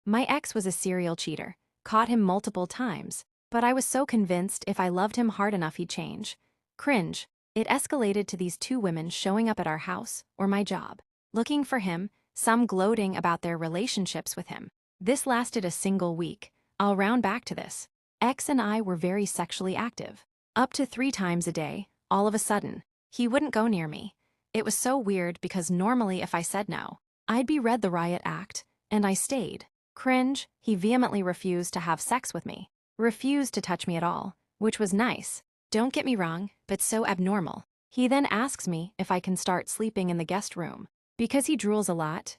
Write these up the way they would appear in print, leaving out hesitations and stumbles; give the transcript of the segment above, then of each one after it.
My ex was a serial cheater, caught him multiple times, but I was so convinced if I loved him hard enough he'd change. Cringe. It escalated to these two women showing up at our house, or my job, looking for him, some gloating about their relationships with him. This lasted a single week. I'll round back to this. Ex and I were very sexually active. Up to 3 times a day, all of a sudden. He wouldn't go near me. It was so weird because normally if I said no, I'd be read the riot act, and I stayed. Cringe. He vehemently refused to have sex with me. Refused to touch me at all, which was nice. Don't get me wrong, but so abnormal. He then asks me if I can start sleeping in the guest room. Because he drools a lot,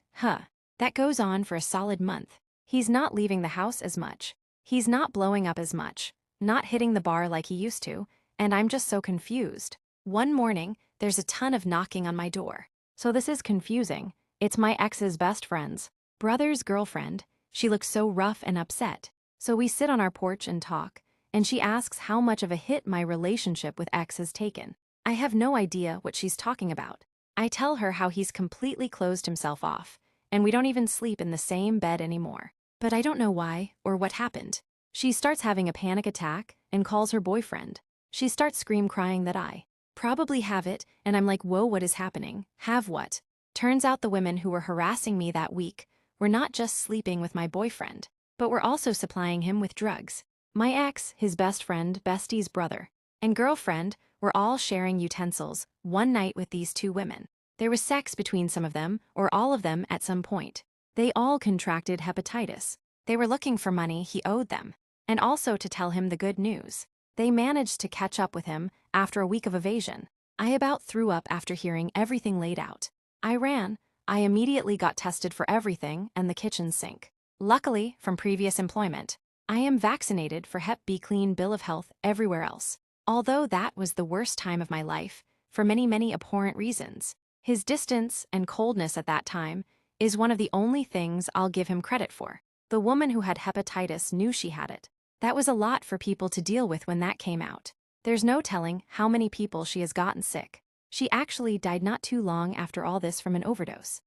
that goes on for a solid month. He's not leaving the house as much. He's not blowing up as much, not hitting the bar like he used to, and I'm just so confused. One morning, there's a ton of knocking on my door. So this is confusing. It's my ex's best friend's brother's girlfriend. She looks so rough and upset. So we sit on our porch and talk, and she asks how much of a hit my relationship with ex has taken. I have no idea what she's talking about. I tell her how he's completely closed himself off, and we don't even sleep in the same bed anymore. But I don't know why or what happened. She starts having a panic attack and calls her boyfriend. She starts crying that I probably have it, and I'm like, whoa, what is happening? Have what? Turns out the women who were harassing me that week were not just sleeping with my boyfriend, but were also supplying him with drugs. My ex, his best friend, bestie's brother, and girlfriend were all sharing utensils one night with these two women. There was sex between some of them, or all of them at some point. They all contracted hepatitis. They were looking for money he owed them, and also to tell him the good news. They managed to catch up with him after a week of evasion. I about threw up after hearing everything laid out. I ran. I immediately got tested for everything and the kitchen sink. Luckily, from previous employment, I am vaccinated for Hep B clean bill of health everywhere else. Although that was the worst time of my life, for many abhorrent reasons. His distance and coldness at that time is one of the only things I'll give him credit for. The woman who had hepatitis knew she had it. That was a lot for people to deal with when that came out. There's no telling how many people she has gotten sick. She actually died not too long after all this from an overdose.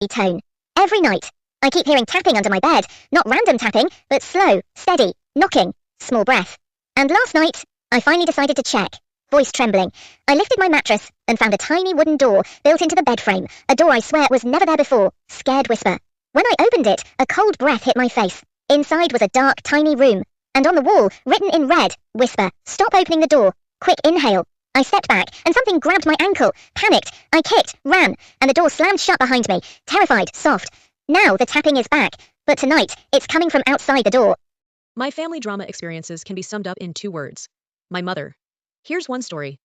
Tone. Every night. I keep hearing tapping under my bed. Not random tapping, but slow, steady, knocking, small breath. And last night, I finally decided to check. Voice trembling. I lifted my mattress and found a tiny wooden door built into the bed frame. A door I swear was never there before. Scared whisper. When I opened it, a cold breath hit my face. Inside was a dark, tiny room. And on the wall, written in red, whisper, stop opening the door. Quick inhale. I stepped back, and something grabbed my ankle. Panicked. I kicked, ran, and the door slammed shut behind me. Terrified, soft. Now the tapping is back, but tonight, it's coming from outside the door. My family drama experiences can be summed up in 2 words. My mother. Here's one story.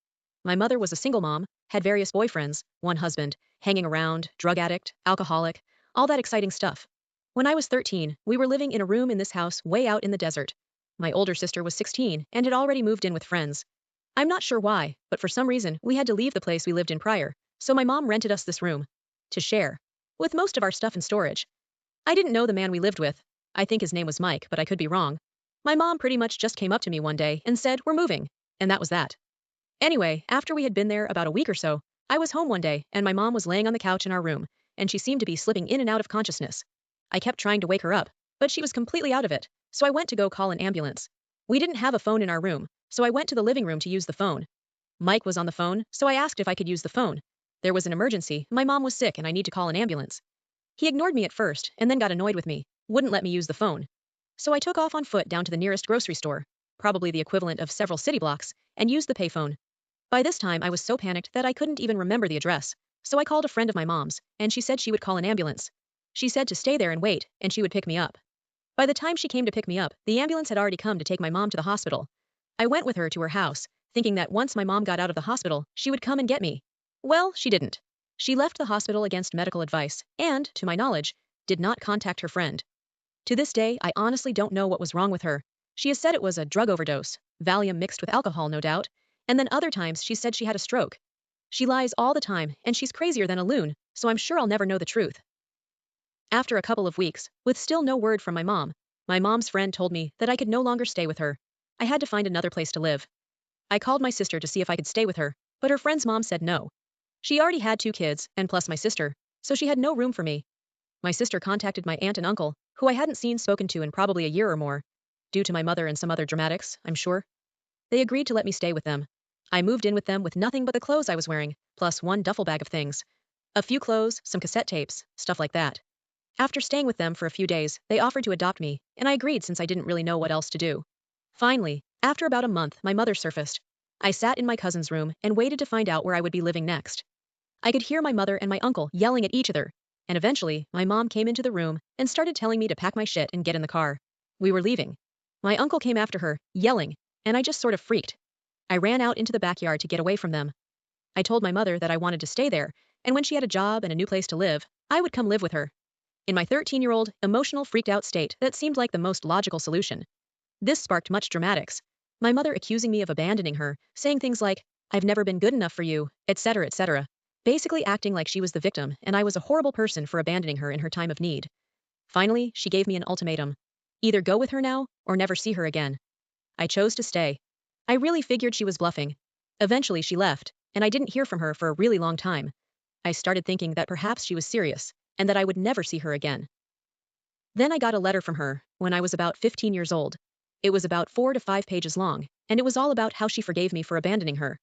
My mother was a single mom, had various boyfriends, one husband, hanging around, drug addict, alcoholic, all that exciting stuff. When I was 13, we were living in a room in this house way out in the desert. My older sister was 16 and had already moved in with friends. I'm not sure why, but for some reason we had to leave the place we lived in prior, so my mom rented us this room to share, with most of our stuff in storage. I didn't know the man we lived with. I think his name was Mike, but I could be wrong. My mom pretty much just came up to me one day and said, we're moving, and that was that. Anyway, after we had been there about a week or so, I was home one day and my mom was laying on the couch in our room, and she seemed to be slipping in and out of consciousness. I kept trying to wake her up, but she was completely out of it, so I went to go call an ambulance. We didn't have a phone in our room, so I went to the living room to use the phone. Mike was on the phone, so I asked if I could use the phone. There was an emergency, my mom was sick and I need to call an ambulance. He ignored me at first and then got annoyed with me, wouldn't let me use the phone. So I took off on foot down to the nearest grocery store, probably the equivalent of several city blocks, and used the payphone. By this time I was so panicked that I couldn't even remember the address, so I called a friend of my mom's, and she said she would call an ambulance. She said to stay there and wait, and she would pick me up. By the time she came to pick me up, the ambulance had already come to take my mom to the hospital. I went with her to her house, thinking that once my mom got out of the hospital, she would come and get me. Well, she didn't. She left the hospital against medical advice, and, to my knowledge, did not contact her friend. To this day, I honestly don't know what was wrong with her. She has said it was a drug overdose, Valium mixed with alcohol no doubt, and then other times she said she had a stroke. She lies all the time, and she's crazier than a loon, so I'm sure I'll never know the truth. After a couple of weeks, with still no word from my mom's friend told me that I could no longer stay with her. I had to find another place to live. I called my sister to see if I could stay with her, but her friend's mom said no. She already had 2 kids, and plus my sister, so she had no room for me. My sister contacted my aunt and uncle, who I hadn't spoken to in probably a year or more. Due to my mother and some other dramatics, I'm sure. They agreed to let me stay with them. I moved in with them with nothing but the clothes I was wearing, plus one duffel bag of things. A few clothes, some cassette tapes, stuff like that. After staying with them for a few days, they offered to adopt me, and I agreed since I didn't really know what else to do. Finally, after about a month, my mother surfaced. I sat in my cousin's room and waited to find out where I would be living next. I could hear my mother and my uncle yelling at each other, and eventually, my mom came into the room and started telling me to pack my shit and get in the car. We were leaving. My uncle came after her, yelling, and I just sort of freaked. I ran out into the backyard to get away from them. I told my mother that I wanted to stay there, and when she had a job and a new place to live, I would come live with her. In my 13-year-old, emotional freaked out state, that seemed like the most logical solution. This sparked much dramatics. My mother accusing me of abandoning her, saying things like, "I've never been good enough for you," etc., etc. Basically acting like she was the victim and I was a horrible person for abandoning her in her time of need. Finally, she gave me an ultimatum. Either go with her now, or never see her again. I chose to stay. I really figured she was bluffing. Eventually she left, and I didn't hear from her for a really long time. I started thinking that perhaps she was serious, and that I would never see her again. Then I got a letter from her, when I was about 15 years old. It was about 4 to 5 pages long, and it was all about how she forgave me for abandoning her.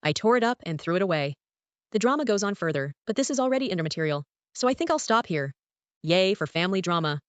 I tore it up and threw it away. The drama goes on further, but this is already intermaterial, so I think I'll stop here. Yay for family drama.